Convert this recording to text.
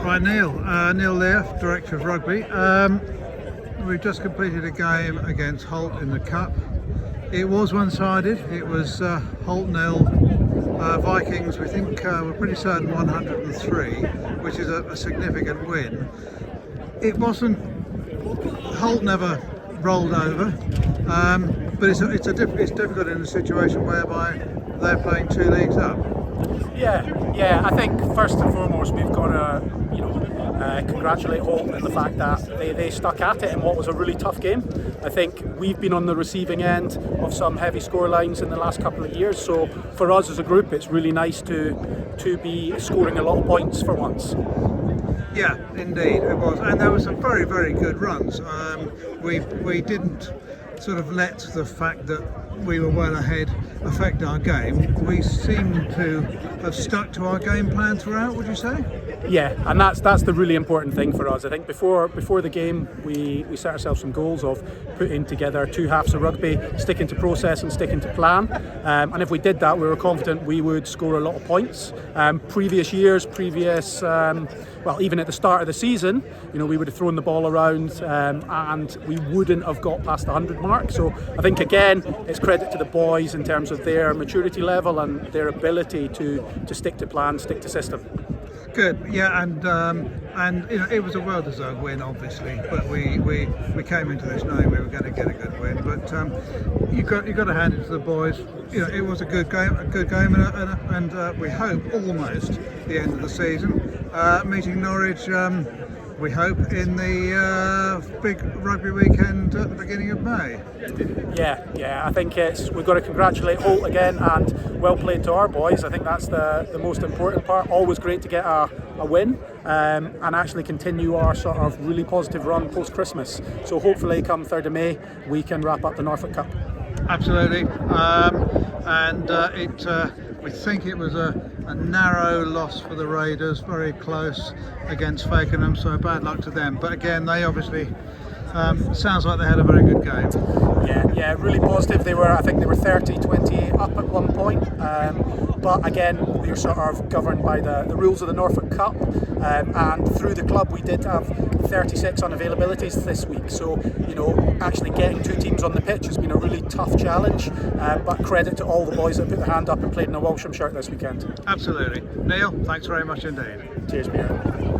Right, Neil Lear, Director of Rugby. We've just completed a game against Holt in the Cup. It was one-sided. It was Holt 0, Vikings, we think we're pretty certain 103, which is a significant win. It wasn't, Holt never rolled over, but it's difficult in a situation whereby they're playing two leagues up. Yeah. I think first and foremost we've got to, congratulate Holt in the fact that they stuck at it in what was a really tough game. I think we've been on the receiving end of some heavy scorelines in the last couple of years. So for us as a group, it's really nice to be scoring a lot of points for once. Yeah, indeed it was, and there were some very, very good runs. We didn't sort of let the fact that we were well ahead affect our game. We seem to have stuck to our game plan throughout, would you say? Yeah, and that's the really important thing for us. I think before the game we set ourselves some goals of putting together two halves of rugby, sticking to process and sticking to plan. And if we did that, we were confident we would score a lot of points. Previous years, even at the start of the season, we would have thrown the ball around and we wouldn't have got past the 100 mark. So I think again, it's credit to the boys in terms of their maturity level and their ability to stick to plan, stick to system. Good, yeah, and it was a well-deserved win, obviously. But we came into this knowing we were going to get a good win. But you got to hand it to the boys. It was a good game, and we hope almost the end of the season. Meeting Norwich, we hope in the Big Rugby Weekend at the beginning of May. Yeah. I think we've got to congratulate Holt again, and well played to our boys. I think that's the most important part. Always great to get a win and actually continue our sort of really positive run post Christmas. So hopefully come 3rd of May we can wrap up the Norfolk Cup. Absolutely, we think it was a narrow loss for the Raiders, very close against Fakenham, so bad luck to them. But again, they obviously sounds like they had a very good game. Yeah, really positive. I think they were 30-20 up at one point. But again, we're sort of governed by the rules of the Norfolk Cup, and through the club we did have 36 unavailabilities this week. So actually getting two teams on the pitch has been a really tough challenge. But credit to all the boys that put their hand up and played in a Walsham shirt this weekend. Absolutely, Neil. Thanks very much indeed. Cheers, Peter.